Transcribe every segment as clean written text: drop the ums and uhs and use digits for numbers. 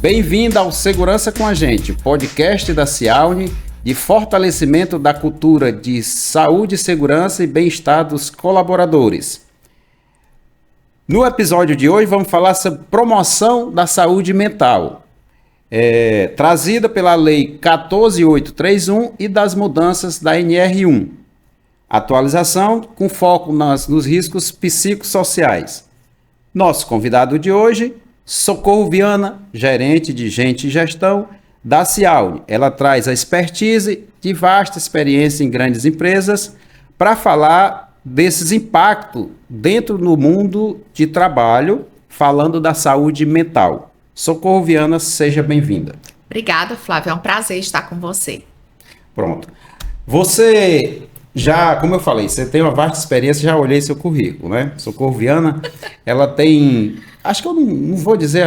Bem-vindo ao Segurança com a Gente, podcast da Cialne de fortalecimento da cultura de saúde, segurança e bem-estar dos colaboradores. No episódio de hoje vamos falar sobre promoção da saúde mental, trazida pela Lei 14.831 e das mudanças da NR1. Atualização com foco nos riscos psicossociais. Nosso convidado de hoje, Socorro Viana, gerente de Gente e Gestão da Cialne. Ela traz a expertise de vasta experiência em grandes empresas para falar desses impactos dentro do mundo de trabalho, falando da saúde mental. Socorro Viana, seja bem-vinda. Obrigada, Flávio. É um prazer estar com você. Pronto. Você já, como eu falei, você tem uma vasta experiência, já olhei seu currículo, né? Socorro Viana, ela tem... Acho que eu não vou dizer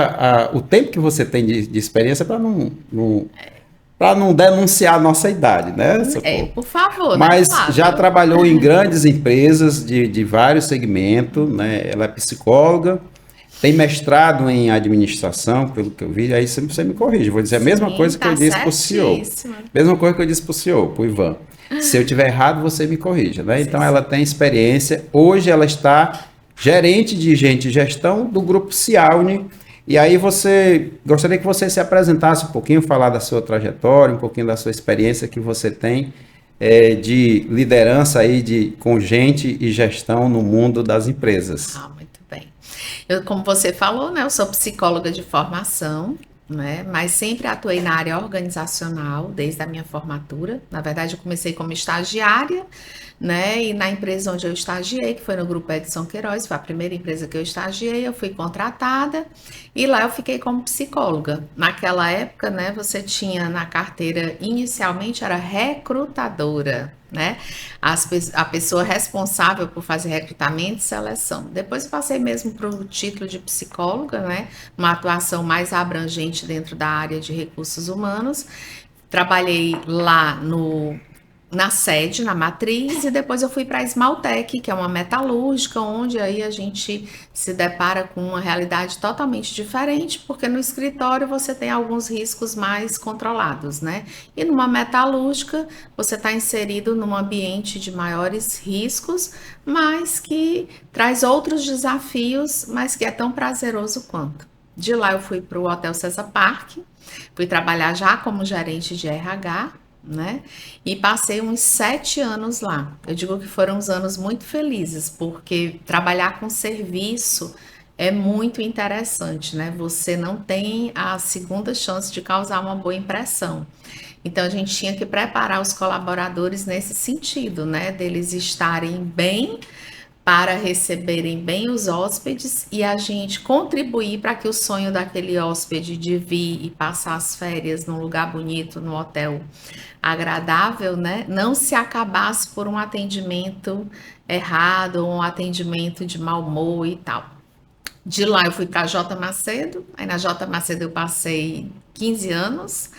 o tempo que você tem de experiência para não denunciar a nossa idade, né, Socorro? Por favor. Mas né, já trabalhou em grandes empresas de vários segmentos, né? Ela é psicóloga, tem mestrado em administração, pelo que eu vi, aí você me corrige. Vou dizer a mesma coisa que eu disse para o CEO. Mesma coisa que eu disse para o CEO, para o Ivan. Se eu estiver errado, você me corrija, né? Então, ela tem experiência. Hoje, ela está gerente de Gente e Gestão do Grupo Cialne. E aí, gostaria que você se apresentasse um pouquinho, falar da sua trajetória, um pouquinho da sua experiência que você tem de liderança aí com gente e gestão no mundo das empresas. Muito bem. Como você falou, né, eu sou psicóloga de formação, né, mas sempre atuei na área organizacional desde a minha formatura. Na verdade, eu comecei como estagiária, né, e na empresa onde eu estagiei, que foi no Grupo Edson Queiroz, foi a primeira empresa que eu estagiei, eu fui contratada e lá eu fiquei como psicóloga. Naquela época, né, você tinha na carteira, inicialmente era recrutadora, né, a pessoa responsável por fazer recrutamento e seleção. Depois eu passei mesmo para o título de psicóloga, né, uma atuação mais abrangente dentro da área de recursos humanos. Trabalhei lá na sede, na matriz, e depois eu fui para a Esmaltec, que é uma metalúrgica, onde aí a gente se depara com uma realidade totalmente diferente, porque no escritório você tem alguns riscos mais controlados, né? E numa metalúrgica você está inserido num ambiente de maiores riscos, mas que traz outros desafios, mas que é tão prazeroso quanto. De lá eu fui para o Hotel César Park, fui trabalhar já como gerente de RH, né? E passei uns 7 anos lá. Eu digo que foram uns anos muito felizes, porque trabalhar com serviço é muito interessante, né? Você não tem a segunda chance de causar uma boa impressão. Então a gente tinha que preparar os colaboradores nesse sentido, né? Deles estarem bem para receberem bem os hóspedes e a gente contribuir para que o sonho daquele hóspede de vir e passar as férias num lugar bonito, num hotel agradável, né, não se acabasse por um atendimento errado, ou um atendimento de mau humor e tal. De lá eu fui para a J. Macedo, aí na J. Macedo eu passei 15 anos,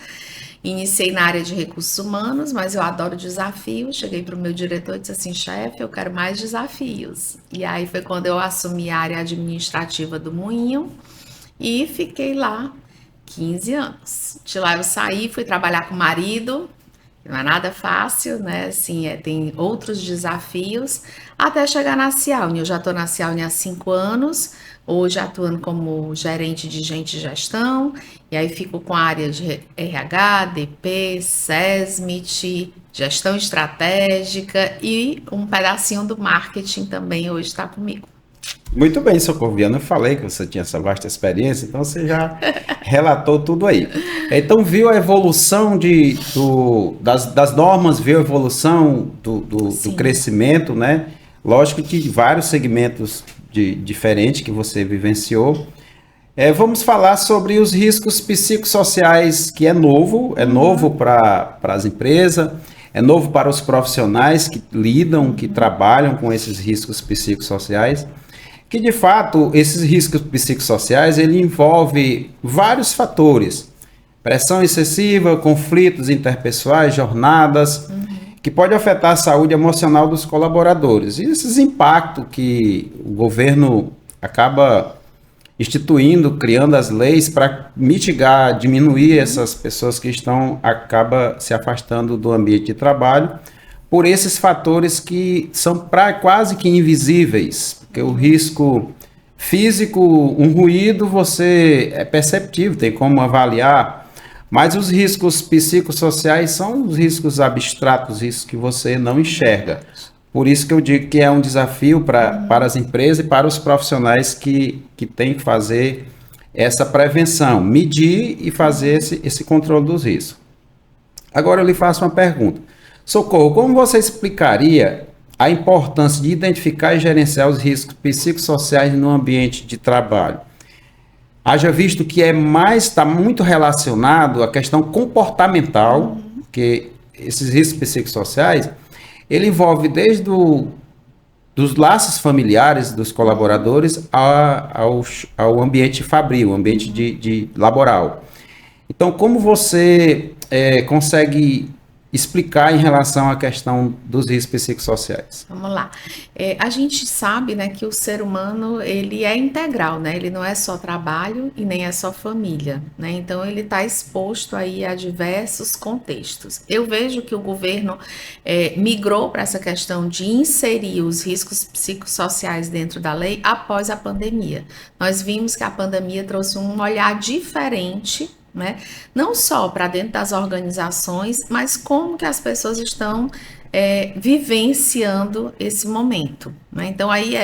iniciei na área de recursos humanos, mas eu adoro desafios. Cheguei para o meu diretor e disse assim: chefe, eu quero mais desafios. E aí foi quando eu assumi a área administrativa do Moinho e fiquei lá 15 anos. De lá eu saí, fui trabalhar com o marido, não é nada fácil, né? Assim, tem outros desafios, até chegar na Cialne. Eu já estou na Cialne há 5 anos, hoje atuando como gerente de Gente e Gestão, e aí fico com a área de RH, DP, SESMIT, gestão estratégica e um pedacinho do marketing também hoje está comigo. Muito bem, Socorro Viana, eu falei que você tinha essa vasta experiência, então você já relatou tudo aí. Então viu a evolução das normas, viu a evolução do crescimento, né? Lógico que vários segmentos diferentes que você vivenciou. Vamos falar sobre os riscos psicossociais, que é novo para as empresas, é novo para os profissionais que lidam, que trabalham com esses riscos psicossociais. Que de fato esses riscos psicossociais ele envolve vários fatores: pressão excessiva, conflitos interpessoais, jornadas, que pode afetar a saúde emocional dos colaboradores. E esses impactos que o governo acaba instituindo, criando as leis para mitigar, diminuir essas pessoas que acaba se afastando do ambiente de trabalho por esses fatores que são quase que invisíveis, porque o risco físico, um ruído, você é perceptível, tem como avaliar, mas os riscos psicossociais são os riscos abstratos, riscos que você não enxerga. Por isso que eu digo que é um desafio para as empresas e para os profissionais que têm que fazer essa prevenção, medir e fazer esse controle dos riscos. Agora eu lhe faço uma pergunta. Socorro, como você explicaria a importância de identificar e gerenciar os riscos psicossociais no ambiente de trabalho? Haja visto que está muito relacionado à questão comportamental, que esses riscos psicossociais, ele envolve desde dos laços familiares dos colaboradores ao ambiente fabril, ambiente de laboral. Então, como você consegue explicar em relação à questão dos riscos psicossociais? Vamos lá. A gente sabe, né, que o ser humano, ele é integral, né? Ele não é só trabalho e nem é só família, né? Então, ele está exposto aí a diversos contextos. Eu vejo que o governo migrou para essa questão de inserir os riscos psicossociais dentro da lei após a pandemia. Nós vimos que a pandemia trouxe um olhar diferente, né? Não só para dentro das organizações, mas como que as pessoas estão vivenciando esse momento, né? Então aí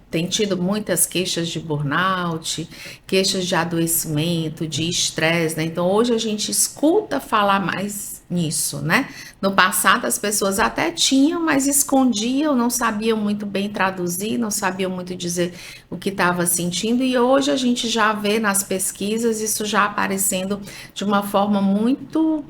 tem tido muitas queixas de burnout, queixas de adoecimento, de estresse, né? Então hoje a gente escuta falar mais nisso, né? No passado as pessoas até tinham, mas escondiam, não sabiam muito bem traduzir, não sabiam muito dizer o que estava sentindo, e hoje a gente já vê nas pesquisas isso já aparecendo de uma forma muito,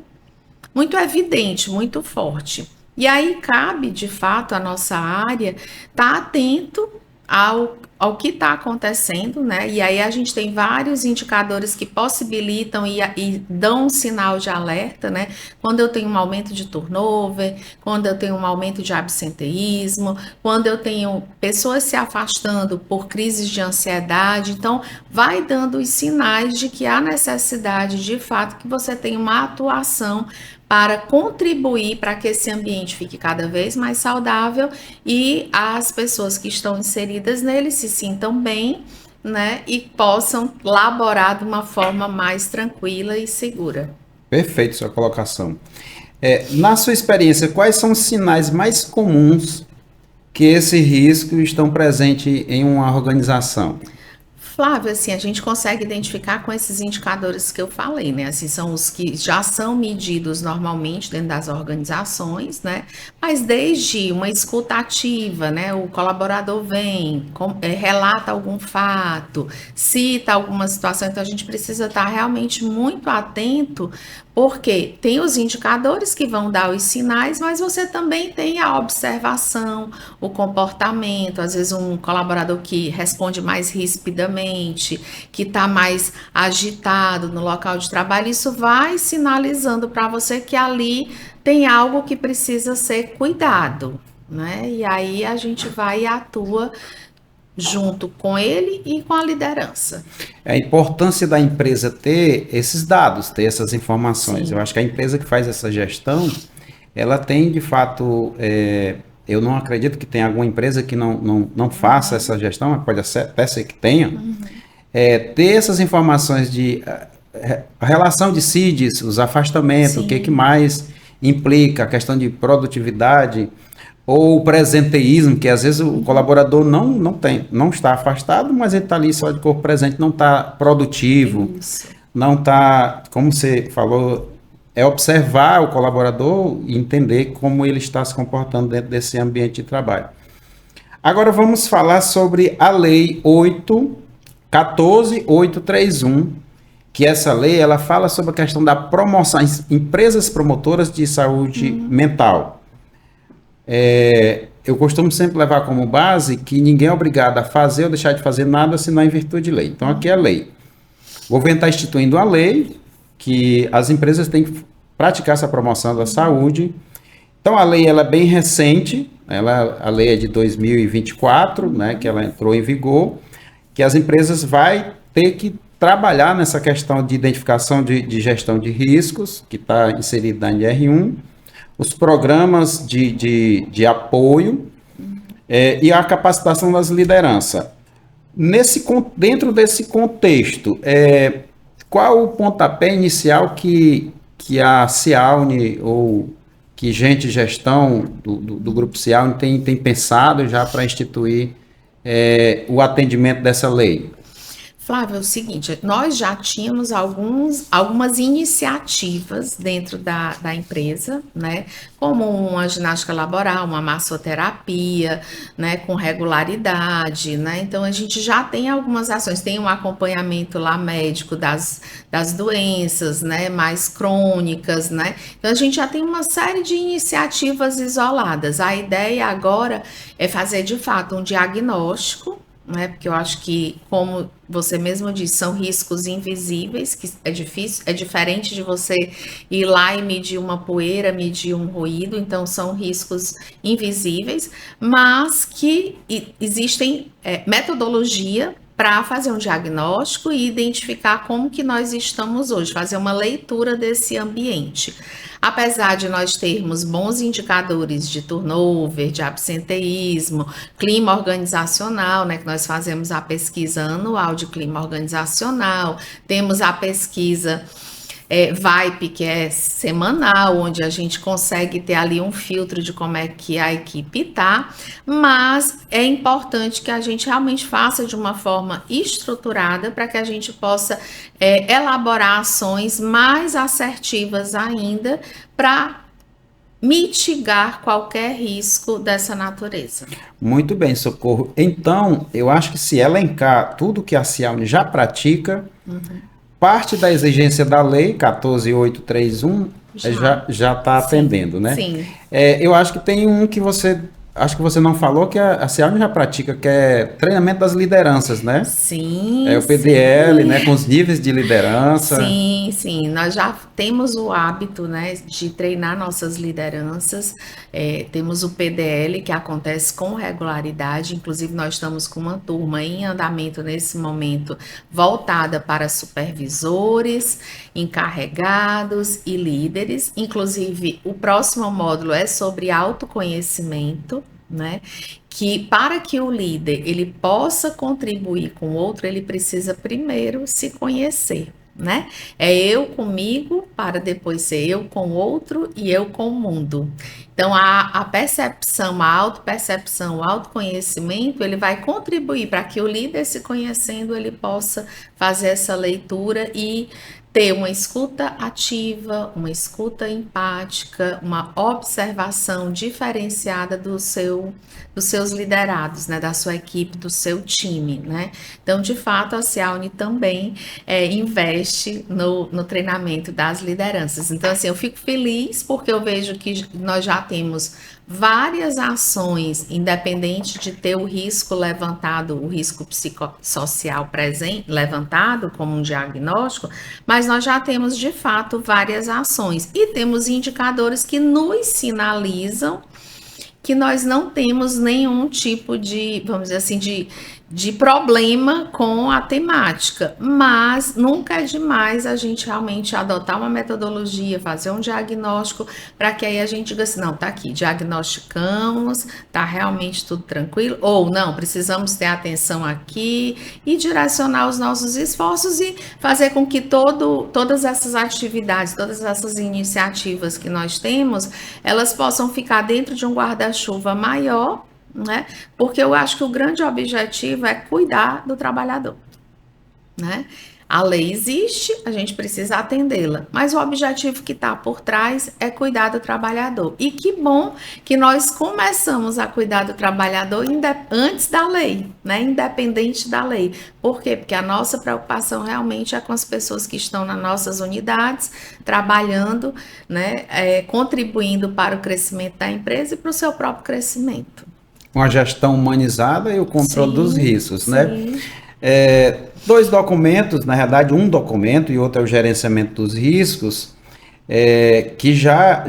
muito evidente, muito forte. E aí cabe, de fato, a nossa área estar atento ao que está acontecendo, né? E aí a gente tem vários indicadores que possibilitam e dão um sinal de alerta, né? Quando eu tenho um aumento de turnover, quando eu tenho um aumento de absenteísmo, quando eu tenho pessoas se afastando por crises de ansiedade, então vai dando os sinais de que há necessidade, de fato, que você tenha uma atuação para contribuir para que esse ambiente fique cada vez mais saudável e as pessoas que estão inseridas nele se sintam bem, né, e possam laborar de uma forma mais tranquila e segura. Perfeito sua colocação. Na sua experiência, quais são os sinais mais comuns que esse risco estão presentes em uma organização? Flávio, assim, a gente consegue identificar com esses indicadores que eu falei, né? Assim, são os que já são medidos normalmente dentro das organizações, né? Mas desde uma escuta ativa, né? O colaborador vem, relata algum fato, cita alguma situação, então a gente precisa estar realmente muito atento, porque tem os indicadores que vão dar os sinais, mas você também tem a observação, o comportamento, às vezes um colaborador que responde mais rispidamente, que está mais agitado no local de trabalho, isso vai sinalizando para você que ali tem algo que precisa ser cuidado, né? E aí a gente vai e atua junto com ele e com a liderança. A importância da empresa ter esses dados, ter essas informações. Sim. Eu acho que a empresa que faz essa gestão, ela tem de fato, eu não acredito que tenha alguma empresa que não faça essa gestão, mas pode até ser que tenha, ter essas informações de a relação de CIDs, os afastamentos, o que mais implica, a questão de produtividade, ou o presenteísmo, que às vezes o colaborador não está afastado, mas ele está ali só de corpo presente, não está produtivo, não está, como você falou, observar o colaborador e entender como ele está se comportando dentro desse ambiente de trabalho. Agora vamos falar sobre a Lei 14.831, que essa lei ela fala sobre a questão da promoção, empresas promotoras de saúde mental. Eu costumo sempre levar como base que ninguém é obrigado a fazer ou deixar de fazer nada senão em virtude de lei. Então aqui é a lei. O governo está instituindo a lei que as empresas têm que praticar essa promoção da saúde. Então a lei ela é bem recente, a lei é de 2024, né, que ela entrou em vigor, que as empresas vai ter que trabalhar nessa questão de identificação de gestão de riscos, que está inserido na NR1, os programas de apoio e a capacitação das lideranças. Dentro desse contexto, qual o pontapé inicial que a Cialne ou que gente de gestão do Grupo Cialne tem pensado já para instituir o atendimento dessa lei? Flávio, é o seguinte, nós já tínhamos algumas iniciativas dentro da empresa, né? Como uma ginástica laboral, uma massoterapia, né? Com regularidade, né? Então, a gente já tem algumas ações, tem um acompanhamento lá médico das doenças, né? Mais crônicas, né? Então, a gente já tem uma série de iniciativas isoladas. A ideia agora é fazer, de fato, um diagnóstico, né? Porque eu acho que, como você mesmo disse, são riscos invisíveis, que é difícil, é diferente de você ir lá e medir uma poeira, medir um ruído, então são riscos invisíveis, mas que existem metodologia para fazer um diagnóstico e identificar como que nós estamos hoje, fazer uma leitura desse ambiente. Apesar de nós termos bons indicadores de turnover, de absenteísmo, clima organizacional, né, que nós fazemos a pesquisa anual de clima organizacional, temos a pesquisa VIPE, que é semanal, onde a gente consegue ter ali um filtro de como é que a equipe tá, mas é importante que a gente realmente faça de uma forma estruturada para que a gente possa elaborar ações mais assertivas ainda para mitigar qualquer risco dessa natureza. Muito bem, Socorro. Então, eu acho que se elencar tudo que a Cialne já pratica, parte da exigência da lei 14.831 já está atendendo, né? Sim. Eu acho que tem um que acho que você não falou, que a Cialne já pratica, que é treinamento das lideranças, né? Sim. É o PDL, né? Com os níveis de liderança. Sim, sim. Nós já temos o hábito, né, de treinar nossas lideranças. Temos o PDL, que acontece com regularidade. Inclusive, nós estamos com uma turma em andamento nesse momento, voltada para supervisores, encarregados e líderes. Inclusive, o próximo módulo é sobre autoconhecimento, né? Que para que o líder ele possa contribuir com o outro, ele precisa primeiro se conhecer, né? É eu comigo para depois ser eu com o outro e eu com o mundo. Então a percepção, a autopercepção, o autoconhecimento, ele vai contribuir para que o líder se conhecendo, ele possa fazer essa leitura e ter uma escuta ativa, uma escuta empática, uma observação diferenciada dos seus liderados, né, da sua equipe, do seu time, né? Então, de fato, a Cialne também investe no treinamento das lideranças. Então, assim, eu fico feliz porque eu vejo que nós já temos várias ações, independente de ter o risco levantado, o risco psicossocial presente, levantado como um diagnóstico, mas nós já temos de fato várias ações e temos indicadores que nos sinalizam que nós não temos nenhum tipo de, vamos dizer assim, de problema com a temática, mas nunca é demais a gente realmente adotar uma metodologia, fazer um diagnóstico, para que aí a gente diga assim, não, tá aqui, diagnosticamos, tá realmente tudo tranquilo, ou não, precisamos ter atenção aqui e direcionar os nossos esforços e fazer com que todas essas atividades, todas essas iniciativas que nós temos, elas possam ficar dentro de um guarda-chuva maior, né? Porque eu acho que o grande objetivo é cuidar do trabalhador, né? A lei existe, a gente precisa atendê-la, mas o objetivo que está por trás é cuidar do trabalhador. E que bom que nós começamos a cuidar do trabalhador antes da lei, né? Independente da lei. Por quê? Porque a nossa preocupação realmente é com as pessoas que estão nas nossas unidades, trabalhando, né? Contribuindo para o crescimento da empresa e para o seu próprio crescimento. Uma gestão humanizada e o controle dos riscos, né? Dois documentos, na verdade um documento e outro é o gerenciamento dos riscos, que já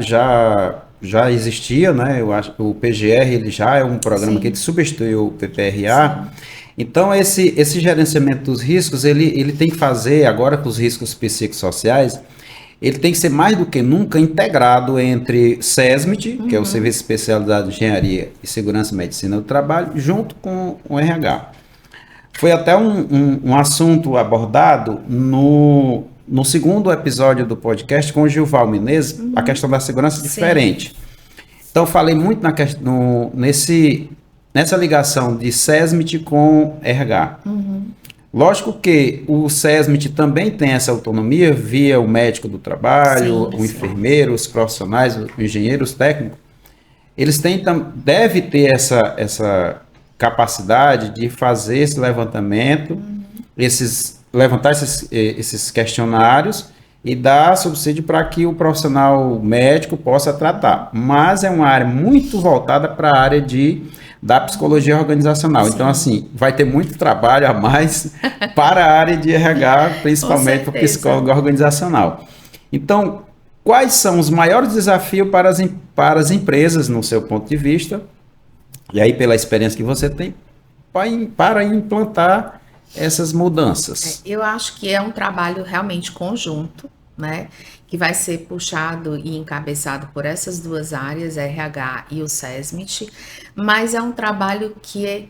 existia, né? Eu acho que o PGR ele já é um programa que ele substituiu o PPRA. Então, esse gerenciamento dos riscos, ele tem que fazer, agora com os riscos psicossociais, ele tem que ser mais do que nunca integrado entre SESMIT, que é o Serviço Especializado de Engenharia e Segurança e Medicina do Trabalho, junto com o RH. Foi até um assunto abordado no segundo episódio do podcast com o Gilval Menezes, a questão da segurança diferente. Então, falei muito nessa ligação de SESMIT com RH. Lógico que o SESMIT também tem essa autonomia via o médico do trabalho, o enfermeiro, os profissionais, os engenheiros técnicos. Eles devem ter essa capacidade de fazer esse levantamento, levantar esses questionários e dar subsídio para que o profissional médico possa tratar. Mas é uma área muito voltada para a área da psicologia organizacional. Então, assim, vai ter muito trabalho a mais para a área de RH, principalmente para o psicólogo organizacional. Então, quais são os maiores desafios para as empresas, no seu ponto de vista, e aí pela experiência que você tem, para implantar essas mudanças? Eu acho que é um trabalho realmente conjunto, né? Que vai ser puxado e encabeçado por essas duas áreas, RH e o SESMIT, mas é um trabalho que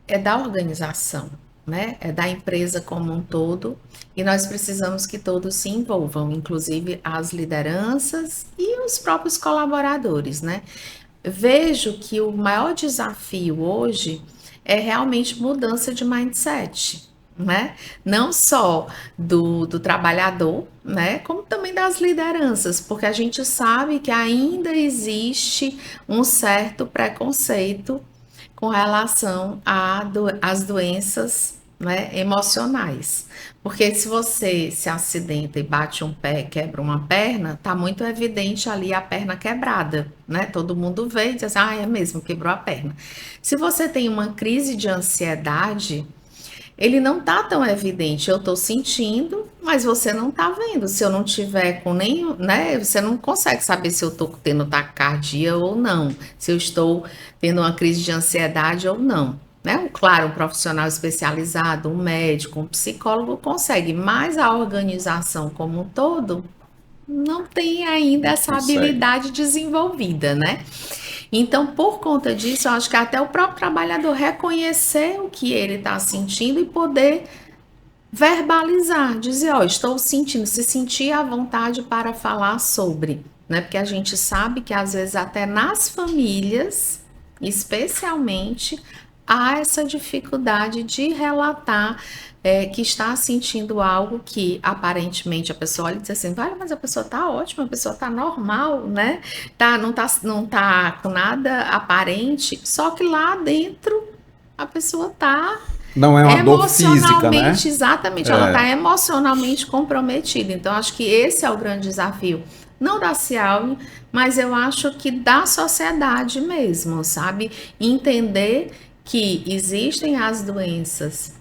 é da organização, né? É da empresa como um todo, e nós precisamos que todos se envolvam, inclusive as lideranças e os próprios colaboradores, né? Vejo que o maior desafio hoje é realmente mudança de mindset, né? Não só do trabalhador, né? Como também das lideranças, porque a gente sabe que ainda existe um certo preconceito com relação às doenças, né, emocionais. Porque se você se acidenta e bate um pé, quebra uma perna, tá muito evidente ali a perna quebrada, né? Todo mundo vê e diz assim, é mesmo, quebrou a perna. Se você tem uma crise de ansiedade, ele não tá tão evidente. Eu tô sentindo, mas você não tá vendo. Se eu não tiver com nenhum, né? Você não consegue saber se eu tô tendo taquicardia ou não, se eu estou tendo uma crise de ansiedade ou não. Né? Claro, um profissional especializado, um médico, um psicólogo consegue, mas a organização como um todo não tem ainda essa habilidade desenvolvida, né? Então, por conta disso, eu acho que até o próprio trabalhador reconhecer o que ele está sentindo e poder verbalizar, dizer, estou sentindo, se sentir à vontade para falar sobre, né? Porque a gente sabe que às vezes até nas famílias, especialmente, há essa dificuldade de relatar que está sentindo algo que aparentemente a pessoa olha e diz assim, vale, mas a pessoa está ótima, a pessoa está normal, né? Não tá com nada aparente, só que lá dentro a pessoa está não é uma dor física, né? Exatamente, ela está emocionalmente comprometida. Então, acho que esse é o grande desafio. Não da Cialme, mas eu acho que da sociedade mesmo, sabe? Entender que existem as doenças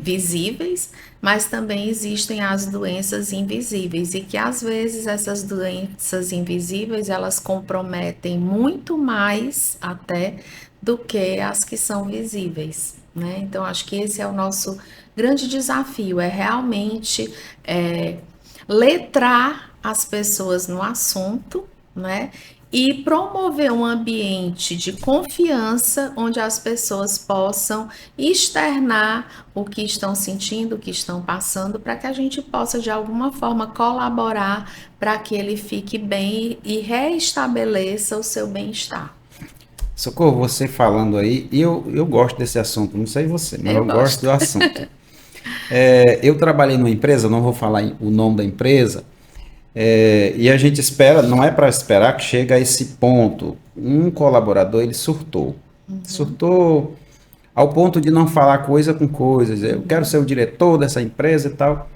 visíveis, mas também existem as doenças invisíveis e que às vezes essas doenças invisíveis elas comprometem muito mais até do que as que são visíveis, né? Então acho que esse é o nosso grande desafio, é realmente letrar as pessoas no assunto, né? E promover um ambiente de confiança onde as pessoas possam externar o que estão sentindo, o que estão passando, para que a gente possa de alguma forma colaborar para que ele fique bem e reestabeleça o seu bem-estar. Socorro, você falando aí, e eu gosto desse assunto, não sei você, mas eu gosto do assunto. Eu trabalhei numa empresa, não vou falar o nome da empresa, e a gente espera, não é para esperar que chegue a esse ponto. Um colaborador, ele surtou. Surtou ao ponto de não falar coisa com coisas. Eu quero ser o diretor dessa empresa e tal.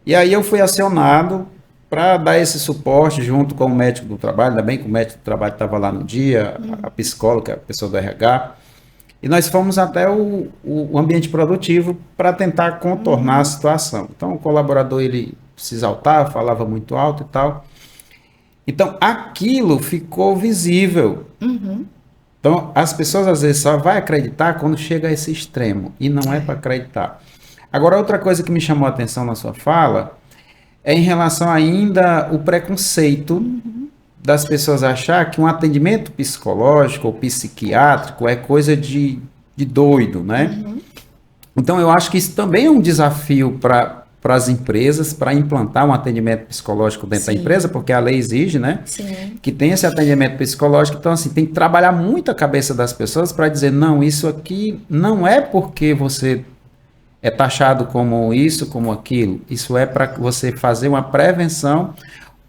E aí eu fui acionado para dar esse suporte junto com o médico do trabalho. Ainda bem que o médico do trabalho estava lá no dia, a psicóloga, a pessoa do RH. E nós fomos até o ambiente produtivo para tentar contornar a situação. Então o colaborador, ele se exaltava, falava muito alto e tal. Então, aquilo ficou visível. Então, as pessoas às vezes só vão acreditar quando chega a esse extremo, e não é para acreditar. Agora, outra coisa que me chamou a atenção na sua fala é em relação ainda o preconceito das pessoas achar que um atendimento psicológico ou psiquiátrico é coisa de doido, né? Então, eu acho que isso também é um desafio para as empresas, para implantar um atendimento psicológico dentro da Sim. empresa, porque a lei exige, né? Sim. Que tem esse atendimento psicológico. Então, assim, tem que trabalhar muito a cabeça das pessoas para dizer, não, isso aqui não é porque você é taxado como isso, como aquilo. Isso é para você fazer uma prevenção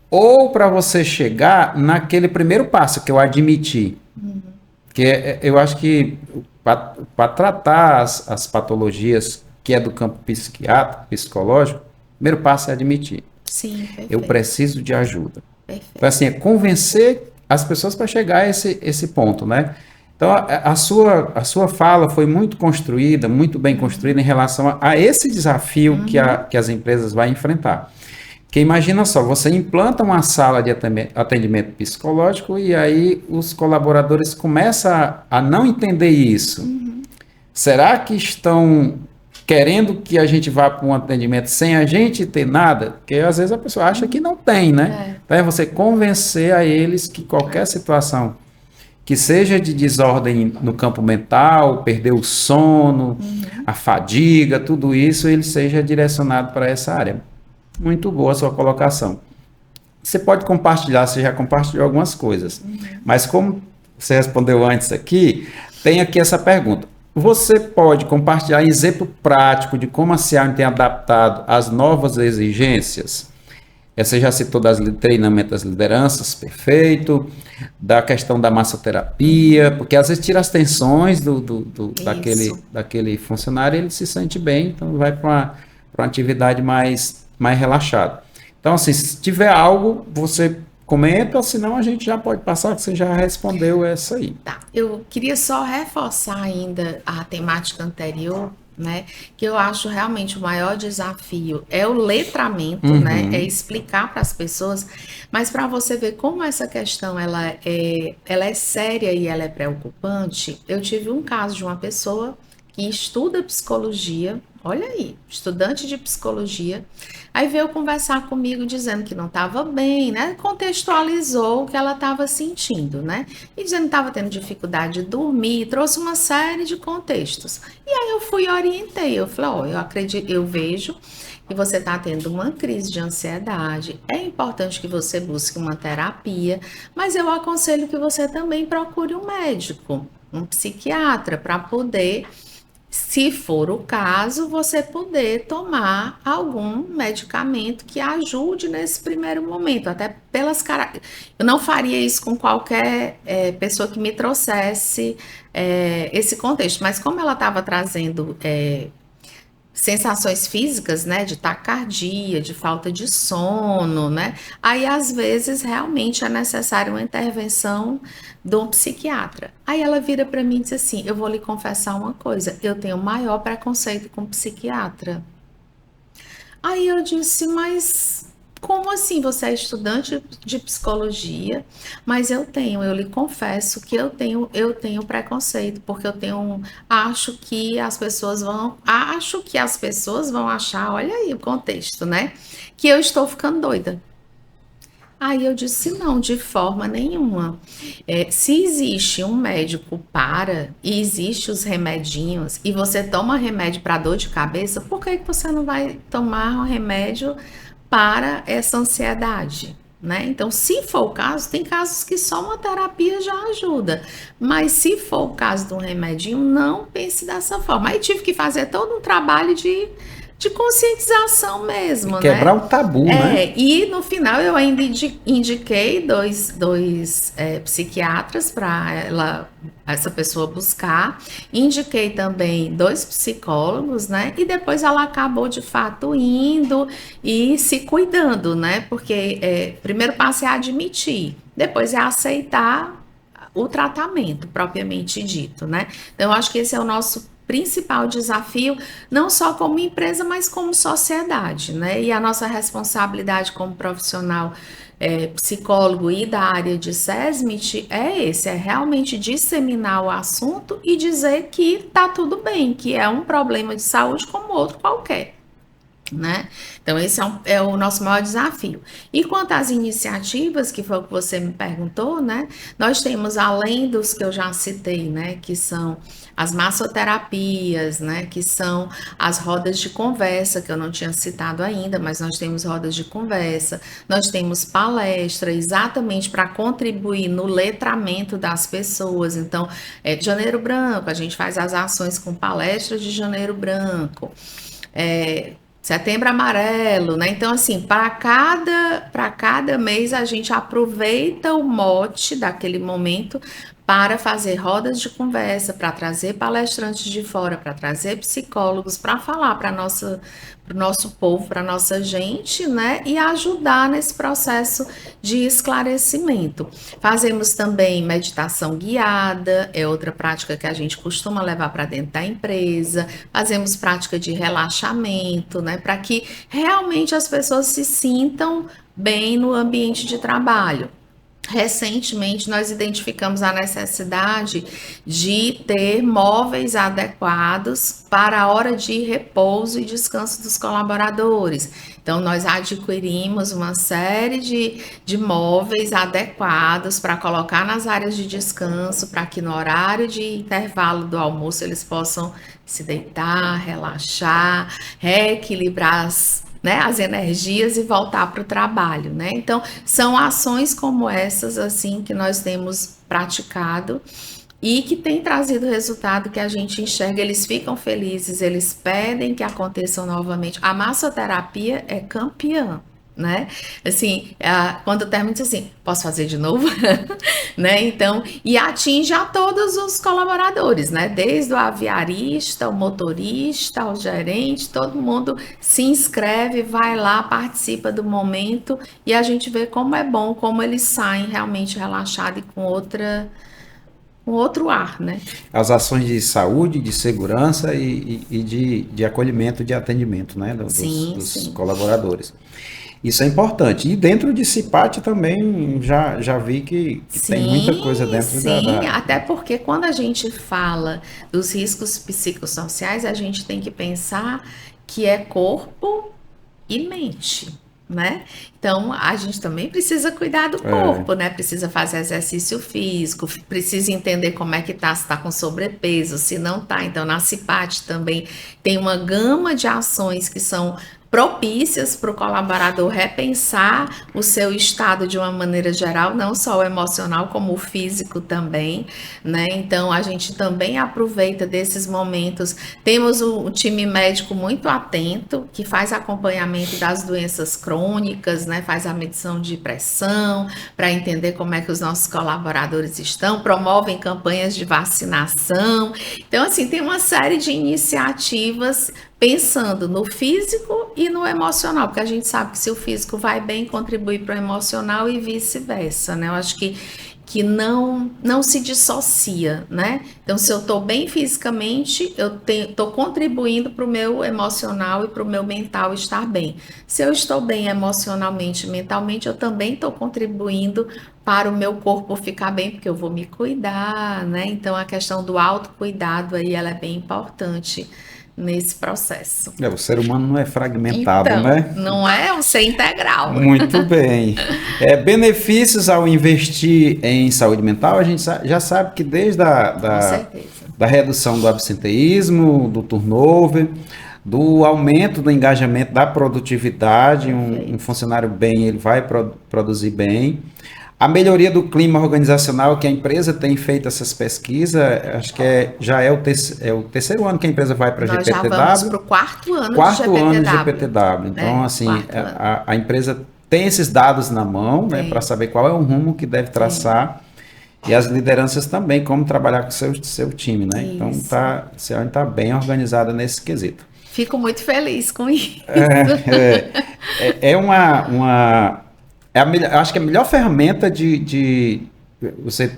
ou para você chegar naquele primeiro passo, que é o admitir. Que eu acho que para tratar as patologias que é do campo psiquiátrico, psicológico, o primeiro passo é admitir. Sim, perfeito. Eu preciso de ajuda. Perfeito. Então, assim, é convencer as pessoas para chegar a esse ponto, né? Então, a sua fala foi muito construída, muito bem construída em relação a esse desafio que as empresas vão enfrentar. Porque imagina só, você implanta uma sala de atendimento psicológico e aí os colaboradores começam a não entender isso. Será que estão querendo que a gente vá para um atendimento sem a gente ter nada? Porque às vezes a pessoa acha que não tem, né? Então é você convencer a eles que qualquer situação que seja de desordem no campo mental, perder o sono, a fadiga, tudo isso, ele seja direcionado para essa área. Muito boa a sua colocação. Você pode compartilhar, você já compartilhou algumas coisas, mas como você respondeu antes aqui, tem aqui essa pergunta. Você pode compartilhar exemplo prático de como a Ciaune tem adaptado às novas exigências? Você já citou das treinamento das lideranças, perfeito. Da questão da massoterapia, porque às vezes tira as tensões daquele funcionário e ele se sente bem, então vai para uma atividade mais relaxada. Então, assim, se tiver algo, você comenta, senão a gente já pode passar, que você já respondeu essa aí. Tá, eu queria só reforçar ainda a temática anterior, né? Que eu acho realmente o maior desafio é o letramento, né? É explicar para as pessoas, mas para você ver como essa questão ela é séria e ela é preocupante, eu tive um caso de uma pessoa que estuda psicologia, olha aí, estudante de psicologia, aí veio conversar comigo dizendo que não estava bem, né? Contextualizou o que ela estava sentindo, né? E dizendo que estava tendo dificuldade de dormir, trouxe uma série de contextos. E aí eu fui e orientei, eu falei, ó, eu acredito, eu vejo que você está tendo uma crise de ansiedade, é importante que você busque uma terapia, mas eu aconselho que você também procure um médico, um psiquiatra, para poder, se for o caso, você poder tomar algum medicamento que ajude nesse primeiro momento, até pelas características. Eu não faria isso com qualquer pessoa que me trouxesse esse contexto, mas como ela estava trazendo sensações físicas, né, de taquicardia, de falta de sono, né, aí às vezes realmente é necessária uma intervenção de um psiquiatra. Aí ela vira para mim e diz assim, eu vou lhe confessar uma coisa, eu tenho maior preconceito com psiquiatra. Aí eu disse, mas como assim? Você é estudante de psicologia, mas eu lhe confesso que eu tenho preconceito, porque acho que as pessoas vão achar, olha aí o contexto, né? Que eu estou ficando doida. Aí eu disse, não, de forma nenhuma. Se existe um médico e existe os remedinhos, e você toma remédio para dor de cabeça, por que você não vai tomar um remédio para essa ansiedade? Né? Então, se for o caso, tem casos que só uma terapia já ajuda. Mas se for o caso de um remedinho, não pense dessa forma. Aí tive que fazer todo um trabalho de conscientização mesmo, quebrar né? o tabu, né? E no final eu ainda indiquei dois psiquiatras para essa pessoa buscar, indiquei também 2 psicólogos, né? E depois ela acabou de fato indo e se cuidando, né? Porque primeiro passo é admitir, depois é aceitar o tratamento propriamente dito, né? Então eu acho que esse é o nosso principal desafio, não só como empresa, mas como sociedade, né? E a nossa responsabilidade como profissional psicólogo e da área de SESMIT é realmente disseminar o assunto e dizer que tá tudo bem, que é um problema de saúde como outro qualquer. Né? Então, esse é o nosso maior desafio. E quanto às iniciativas, que foi o que você me perguntou, né? Nós temos, além dos que eu já citei, né? Que são as massoterapias, né? Que são as rodas de conversa, que eu não tinha citado ainda, mas nós temos rodas de conversa, nós temos palestra, exatamente para contribuir no letramento das pessoas. Então, Janeiro Branco, a gente faz as ações com palestras de Janeiro Branco. Setembro Amarelo, né? Então, assim, para cada mês a gente aproveita o mote daquele momento para fazer rodas de conversa, para trazer palestrantes de fora, para trazer psicólogos, para falar para o nosso povo, para nossa gente, né? E ajudar nesse processo de esclarecimento. Fazemos também meditação guiada, é outra prática que a gente costuma levar para dentro da empresa. Fazemos prática de relaxamento, né? Para que realmente as pessoas se sintam bem no ambiente de trabalho. Recentemente, nós identificamos a necessidade de ter móveis adequados para a hora de repouso e descanso dos colaboradores. Então, nós adquirimos uma série de móveis adequados para colocar nas áreas de descanso, para que no horário de intervalo do almoço eles possam se deitar, relaxar, reequilibrar as energias e voltar para o trabalho, né? Então, são ações como essas, assim, que nós temos praticado e que tem trazido resultado que a gente enxerga, eles ficam felizes, eles pedem que aconteçam novamente. A massoterapia é campeã, né? Assim, quando termina, diz assim, posso fazer de novo? Né? Então, e atinge a todos os colaboradores, né? Desde o aviarista, o motorista, o gerente, todo mundo se inscreve, vai lá, participa do momento e a gente vê como é bom, como eles saem realmente relaxados e com outro ar, né? As ações de saúde, de segurança e de acolhimento, de atendimento, né? Dos colaboradores. Isso é importante. E dentro de CIPAT também já vi que tem muita coisa dentro Sim, até porque quando a gente fala dos riscos psicossociais, a gente tem que pensar que é corpo e mente, né? Então, a gente também precisa cuidar do corpo, né? Precisa fazer exercício físico, precisa entender como é que tá, se tá com sobrepeso, se não tá. Então, na CIPAT também tem uma gama de ações que são propícias para o colaborador repensar o seu estado de uma maneira geral, não só o emocional, como o físico também, né? Então, a gente também aproveita desses momentos. Temos o time médico muito atento, que faz acompanhamento das doenças crônicas, né? Faz a medição de pressão, para entender como é que os nossos colaboradores estão, promovem campanhas de vacinação. Então, assim, tem uma série de iniciativas pensando no físico e no emocional, porque a gente sabe que se o físico vai bem, contribui para o emocional e vice-versa, né? Eu acho que não se dissocia, né? Então, se eu estou bem fisicamente, eu estou contribuindo para o meu emocional e para o meu mental estar bem. Se eu estou bem emocionalmente e mentalmente, eu também estou contribuindo para o meu corpo ficar bem, porque eu vou me cuidar, né? Então, a questão do autocuidado aí, ela é bem importante nesse processo. O ser humano não é fragmentado, então, né? Não é um ser integral. Muito bem. Benefícios ao investir em saúde mental, a gente já sabe que desde da redução do absenteísmo, do turnover, do aumento do engajamento, da produtividade, um funcionário bem, ele vai produzir bem. A melhoria do clima organizacional, que a empresa tem feito essas pesquisas, acho que já é o terceiro ano que a empresa vai para a GPTW. Nós já vamos para o quarto ano de GPTW. Então, assim, a empresa tem esses dados na mão, né, para saber qual é o rumo que deve traçar. E as lideranças também, como trabalhar com o seu time, né? Isso. Então, a CIALNI está bem organizada nesse quesito. Fico muito feliz com isso. Acho que a melhor ferramenta de você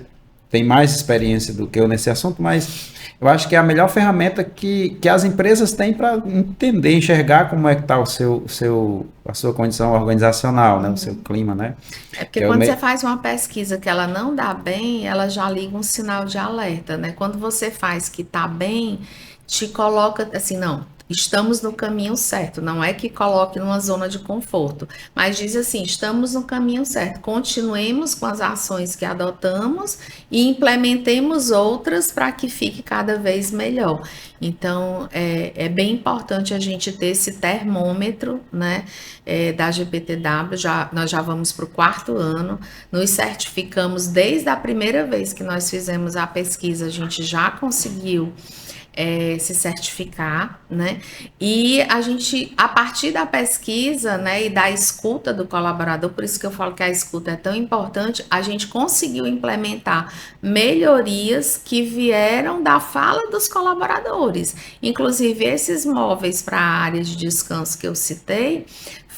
tem mais experiência do que eu nesse assunto, mas eu acho que é a melhor ferramenta que as empresas têm para entender, enxergar como é que está a sua condição organizacional, né? O seu clima, né? É porque quando você faz uma pesquisa que ela não dá bem, ela já liga um sinal de alerta, né? Quando você faz que tá bem, te coloca assim, não, estamos no caminho certo. Não é que coloque numa zona de conforto, mas diz assim, estamos no caminho certo. Continuemos com as ações que adotamos e implementemos outras para que fique cada vez melhor. Então, é bem importante a gente ter esse termômetro, né, da GPTW. Nós já vamos para o 4º ano, nos certificamos desde a primeira vez que nós fizemos a pesquisa, a gente já conseguiu se certificar, né? E a gente, a partir da pesquisa, né, e da escuta do colaborador, por isso que eu falo que a escuta é tão importante, a gente conseguiu implementar melhorias que vieram da fala dos colaboradores. Inclusive, esses móveis para a área de descanso que eu citei,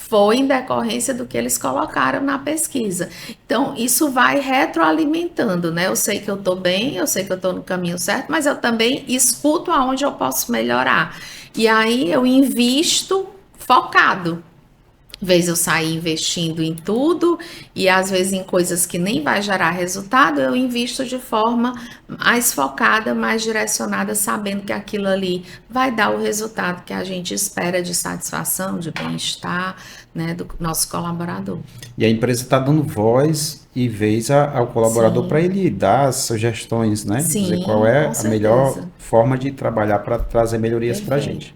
foi em decorrência do que eles colocaram na pesquisa. Então, isso vai retroalimentando, né? Eu sei que eu estou bem, eu sei que eu estou no caminho certo, mas eu também escuto aonde eu posso melhorar. E aí eu invisto focado. Às vezes eu sair investindo em tudo e às vezes em coisas que nem vai gerar resultado, eu invisto de forma mais focada, mais direcionada, sabendo que aquilo ali vai dar o resultado que a gente espera de satisfação, de bem-estar, né, do nosso colaborador. E a empresa está dando voz e vez ao colaborador para ele dar as sugestões, né? Sim, dizer qual é a melhor forma de trabalhar para trazer melhorias para a gente.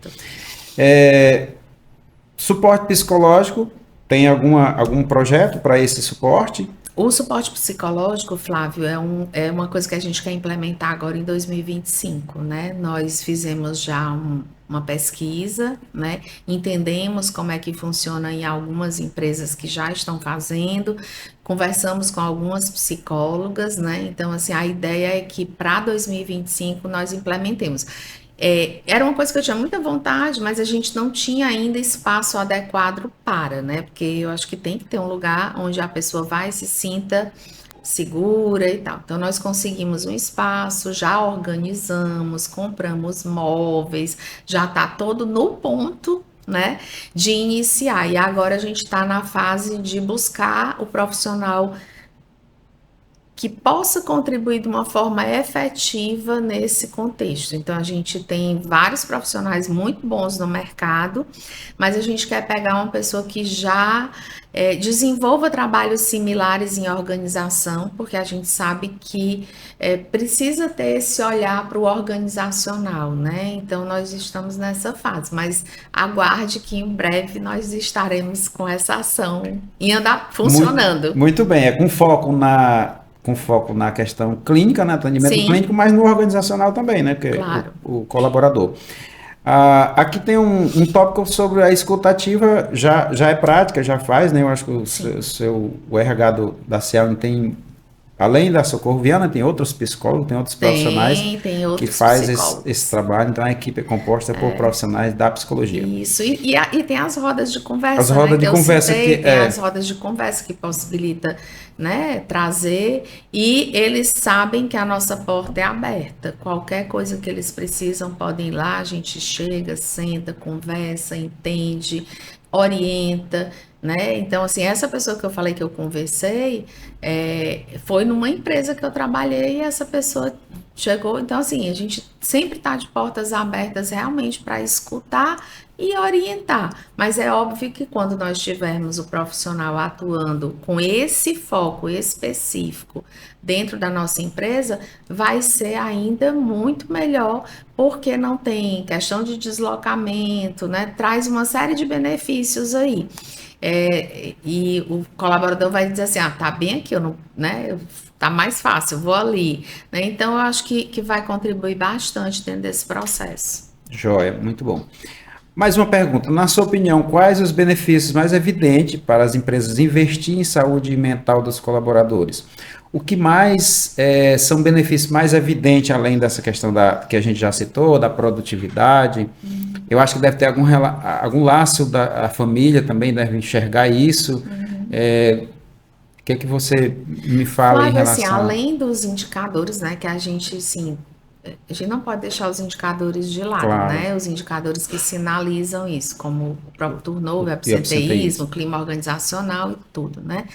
Suporte psicológico, tem algum projeto para esse suporte? O suporte psicológico, Flávio, é uma coisa que a gente quer implementar agora em 2025, né? Nós fizemos já uma pesquisa, né? Entendemos como é que funciona em algumas empresas que já estão fazendo, conversamos com algumas psicólogas, né? Então, assim, a ideia é que para 2025 nós implementemos. Era uma coisa que eu tinha muita vontade, mas a gente não tinha ainda espaço adequado para, né? Porque eu acho que tem que ter um lugar onde a pessoa vai e se sinta segura e tal. Então, nós conseguimos um espaço, já organizamos, compramos móveis, já está todo no ponto, né, de iniciar. E agora a gente está na fase de buscar o profissional que possa contribuir de uma forma efetiva nesse contexto. Então, a gente tem vários profissionais muito bons no mercado, mas a gente quer pegar uma pessoa que já desenvolva trabalhos similares em organização, porque a gente sabe que precisa ter esse olhar para o organizacional, né? Então, nós estamos nessa fase, mas aguarde que em breve nós estaremos com essa ação e andar funcionando. Muito bem, com foco na questão clínica, né, atendimento Sim. clínico, mas no organizacional também, né, porque Claro. o colaborador. Aqui tem um tópico sobre a escutativa, já é prática, já faz, né, eu acho que o RH da Cialne tem, além da Socorro Viana, tem outros psicólogos, tem outros profissionais tem outros que fazem psicólogos. esse trabalho, então a equipe é composta por profissionais da psicologia. Isso, e tem as rodas de conversa, As rodas de conversa tem as rodas de conversa que possibilita, né, trazer, e eles sabem que a nossa porta é aberta. Qualquer coisa que eles precisam, podem ir lá, a gente chega, senta, conversa, entende, orienta, né? Então, assim, essa pessoa que eu falei que eu conversei, foi numa empresa que eu trabalhei e essa pessoa chegou. Então, assim, a gente sempre está de portas abertas realmente para escutar e orientar. Mas é óbvio que quando nós tivermos o profissional atuando com esse foco específico dentro da nossa empresa, vai ser ainda muito melhor, porque não tem questão de deslocamento, né? Traz uma série de benefícios aí. E o colaborador vai dizer assim, tá bem aqui, eu não, né? Tá mais fácil, eu vou ali, né? Então eu acho que vai contribuir bastante dentro desse processo. Joia, muito bom. Mais uma pergunta, na sua opinião, quais os benefícios mais evidentes para as empresas investir em saúde mental dos colaboradores? O que mais são benefícios mais evidentes, além dessa questão que a gente já citou, da produtividade? Eu acho que deve ter algum laço da família também, deve enxergar isso. O que é que você me fala em Flávio, assim, relação... além dos indicadores, né, que a gente, assim, a gente não pode deixar os indicadores de lado, Claro, né? Os indicadores que sinalizam isso, como o próprio turnover, e absenteísmo, absenteísmo. clima organizacional e tudo, né?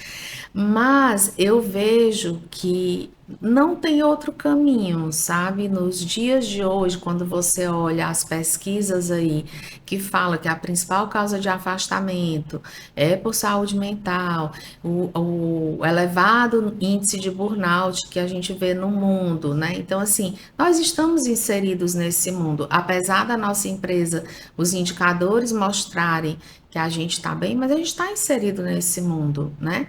Mas eu vejo que não tem outro caminho, sabe? Nos dias de hoje, quando você olha as pesquisas aí que fala que a principal causa de afastamento é por saúde mental, o elevado índice de burnout que a gente vê no mundo, né? Então, assim, nós estamos inseridos nesse mundo, apesar da nossa empresa, os indicadores mostrarem que a gente está bem, mas a gente está inserido nesse mundo, né?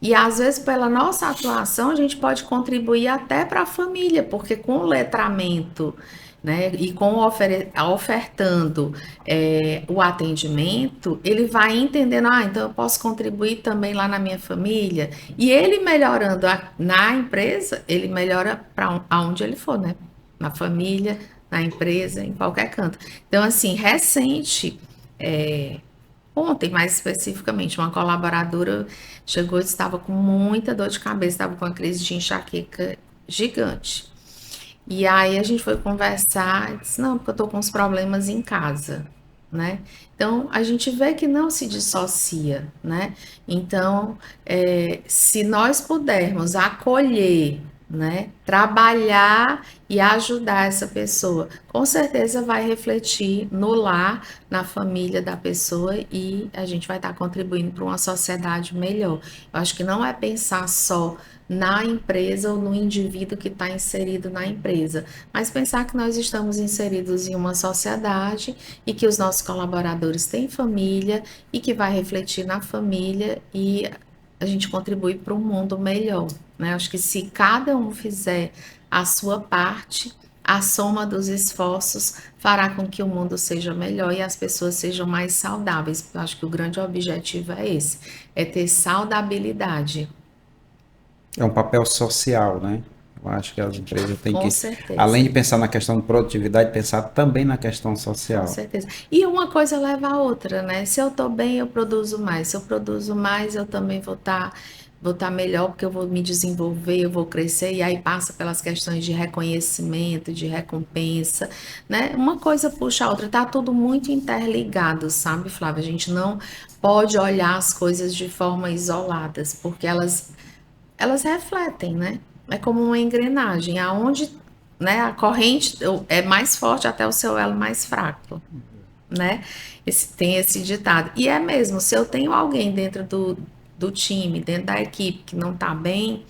E às vezes, pela nossa atuação, a gente pode contribuir até para a família, porque com o letramento, né, e com ofertando o atendimento, ele vai entendendo, então eu posso contribuir também lá na minha família. E ele melhorando na empresa, ele melhora para aonde ele for, né? Na família, na empresa, em qualquer canto. Então, assim, recente. Ontem, mais especificamente, uma colaboradora chegou e estava com muita dor de cabeça, estava com uma crise de enxaqueca gigante. E aí a gente foi conversar e disse, não, porque eu estou com uns problemas em casa, né? Então, a gente vê que não se dissocia, né? Então, se nós pudermos acolher, né, trabalhar e ajudar essa pessoa, com certeza vai refletir no lar, na família da pessoa e a gente vai estar contribuindo para uma sociedade melhor. Eu acho que não é pensar só na empresa ou no indivíduo que está inserido na empresa, mas pensar que nós estamos inseridos em uma sociedade e que os nossos colaboradores têm família e que vai refletir na família e a gente contribui para um mundo melhor, né? Acho que se cada um fizer a sua parte, a soma dos esforços fará com que o mundo seja melhor e as pessoas sejam mais saudáveis. Eu acho que o grande objetivo é esse, é ter saudabilidade. É um papel social, né? Eu acho que as empresas têm Com que, além certeza. de pensar na questão de produtividade, pensar também na questão Com social. certeza. E uma coisa leva a outra, né? Se eu tô bem, eu produzo mais. Se eu produzo mais, eu também vou estar melhor, porque eu vou me desenvolver, eu vou crescer, e aí passa pelas questões de reconhecimento, de recompensa, né? Uma coisa puxa a outra, tá tudo muito interligado, sabe, Flávia? A gente não pode olhar as coisas de forma isoladas, porque elas refletem, né? É como uma engrenagem, aonde, né, a corrente é mais forte até o seu elo mais fraco, né? Tem esse ditado. E é mesmo, se eu tenho alguém dentro do time, dentro da equipe que não está bem,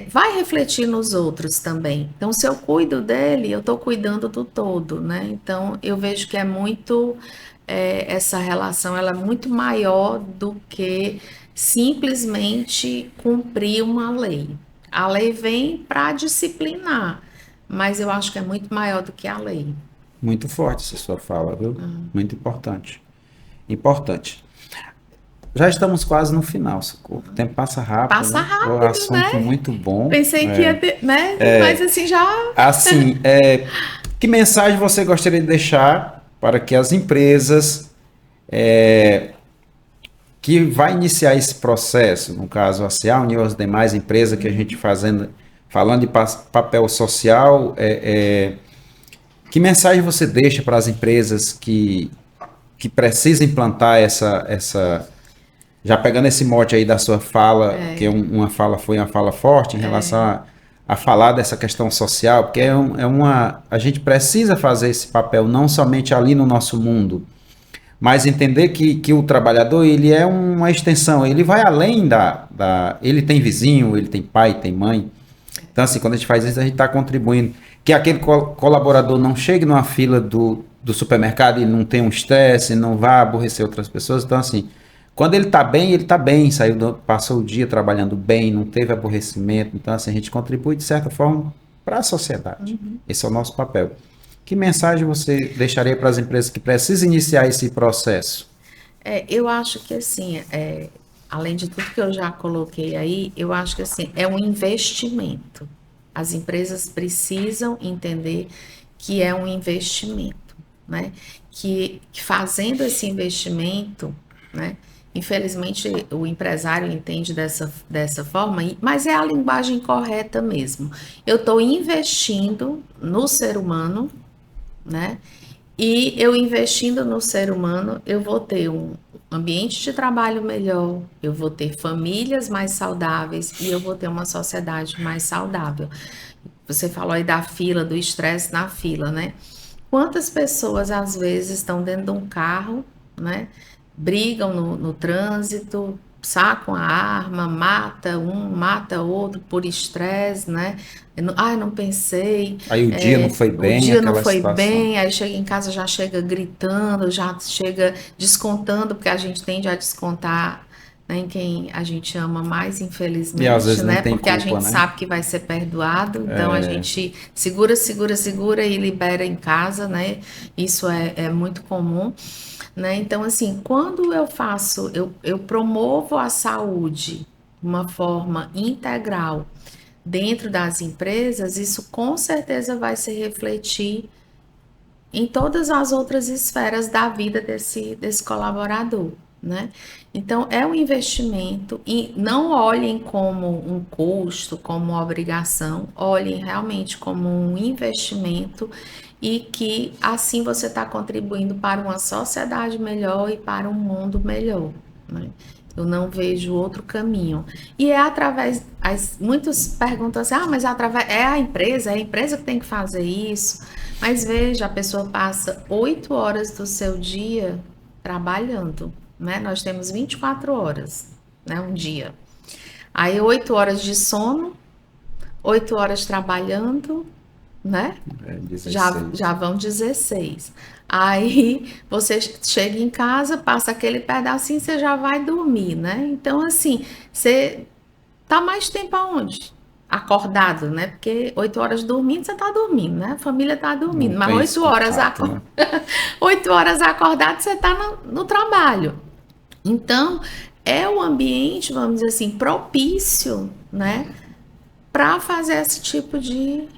vai refletir nos outros também. Então, se eu cuido dele, eu estou cuidando do todo, né? Então, eu vejo que é muito, essa relação, ela é muito maior do que simplesmente cumprir uma lei. A lei vem para disciplinar, mas eu acho que é muito maior do que a lei. Muito forte essa sua fala, viu? Muito importante. Importante. Já estamos quase no final, Socorro. O tempo passa rápido, Passa né? O rápido, assunto né? muito bom. Pensei que ia ter, né? Mas assim já. Assim, que mensagem você gostaria de deixar para que as empresas que vai iniciar esse processo, no caso a Cial e as demais empresas que a gente falando de papel social, que mensagem você deixa para as empresas que precisam implantar já pegando esse mote aí da sua fala, que foi uma fala forte em relação a falar dessa questão social, porque a gente precisa fazer esse papel não somente ali no nosso mundo, mas entender que o trabalhador, ele é uma extensão, ele vai além ele tem vizinho, ele tem pai, tem mãe. Então, assim, quando a gente faz isso, a gente está contribuindo. Que aquele colaborador não chegue numa fila do supermercado e não tenha um estresse, não vá aborrecer outras pessoas. Então, assim, quando ele está bem, passou o dia trabalhando bem, não teve aborrecimento. Então, assim, a gente contribui, de certa forma, para a sociedade. Esse é o nosso papel. Que mensagem você deixaria para as empresas que precisam iniciar esse processo? Eu acho que assim, além de tudo que eu já coloquei aí, eu acho que assim, é um investimento. As empresas precisam entender que é um investimento, né? Que fazendo esse investimento, né? Infelizmente, o empresário entende dessa forma, mas é a linguagem correta mesmo. Eu estou investindo no ser humano, né? E eu investindo no ser humano, eu vou ter um ambiente de trabalho melhor, eu vou ter famílias mais saudáveis e eu vou ter uma sociedade mais saudável. Você falou aí da fila, do estresse na fila, né? Quantas pessoas às vezes estão dentro de um carro, né? Brigam no trânsito, sacam a arma, mata um, mata outro por estresse, né? Não pensei. Aí o dia não foi O bem, dia não aquela foi situação. bem, aí chega em casa, já chega gritando, já chega descontando, porque a gente tende a descontar, né, em quem a gente ama mais, E às infelizmente, vezes nem né? tem Porque a culpa, gente né? sabe que vai ser perdoado, então a gente segura, segura, segura e libera em casa, né? Isso é muito comum, né? Então, assim, quando eu promovo a saúde de uma forma integral dentro das empresas, isso com certeza vai se refletir em todas as outras esferas da vida desse colaborador, né? Então, é um investimento e não olhem como um custo, como uma obrigação, olhem realmente como um investimento e que assim você está contribuindo para uma sociedade melhor e para um mundo melhor, né? Eu não vejo outro caminho. E é através. Muitos perguntam assim: mas é a empresa que tem que fazer isso. Mas veja, a pessoa passa 8 horas do seu dia trabalhando, né? Nós temos 24 horas, né? Um dia. Aí 8 horas de sono, 8 horas trabalhando, né? Já 16. vão 16. Aí você chega em casa, passa aquele pedacinho, você já vai dormir, né? Então, assim, você tá mais tempo aonde? Acordado, né? Porque 8 horas dormindo, você tá dormindo, né? A família tá Não dormindo, mas tem 8 esse horas, contato, né? 8 horas acordado, você tá no trabalho. Então, é um ambiente, vamos dizer assim, propício, né? Para fazer esse tipo de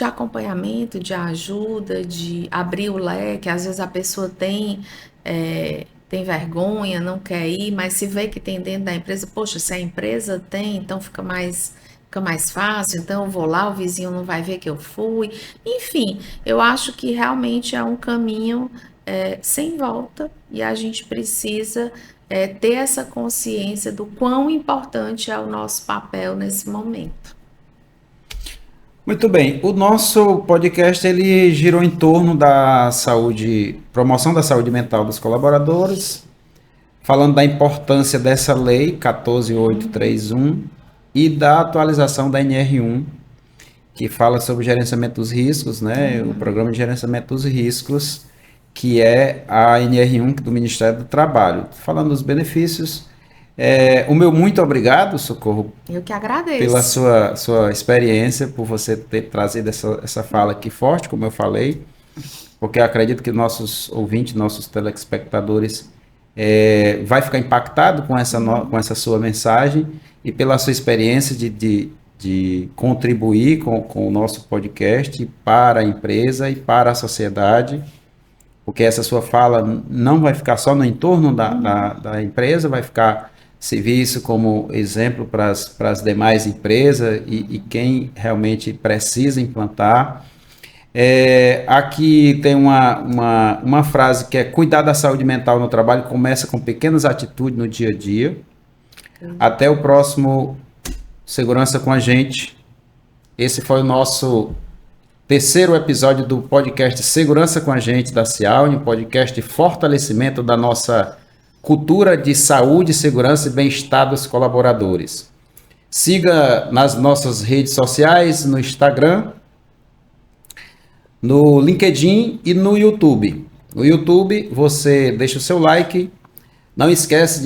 acompanhamento, de ajuda, de abrir o leque. Às vezes a pessoa tem vergonha, não quer ir, mas se vê que tem dentro da empresa, poxa, se a empresa tem, então fica mais fácil, então eu vou lá, o vizinho não vai ver que eu fui. Enfim, eu acho que realmente é um caminho sem volta e a gente precisa ter essa consciência do quão importante é o nosso papel nesse momento. Muito bem, o nosso podcast ele girou em torno da saúde, promoção da saúde mental dos colaboradores, falando da importância dessa lei 14.831 e da atualização da NR1, que fala sobre o gerenciamento dos riscos, né? O programa de gerenciamento dos riscos, que é a NR1 do Ministério do Trabalho. Falando dos benefícios, o meu muito obrigado, Socorro, Eu que pela agradeço. sua experiência, por você ter trazido essa fala aqui forte, como eu falei, porque eu acredito que nossos ouvintes, nossos telespectadores, vai ficar impactado com com essa sua mensagem e pela sua experiência de contribuir com o nosso podcast para a empresa e para a sociedade, porque essa sua fala não vai ficar só no entorno da empresa, vai ficar servir isso como exemplo para as demais empresas e quem realmente precisa implantar. Aqui tem uma frase que é: cuidar da saúde mental no trabalho começa com pequenas atitudes no dia a dia. Até o próximo Segurança com a Gente. Esse foi o nosso terceiro episódio do podcast Segurança com a Gente da Cialne, um podcast de fortalecimento da nossa cultura de saúde, segurança e bem-estar dos colaboradores. Siga nas nossas redes sociais, no Instagram, no LinkedIn e no YouTube. No YouTube, você deixa o seu like. Não esquece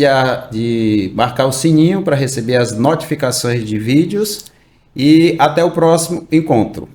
de marcar o sininho para receber as notificações de vídeos. E até o próximo encontro.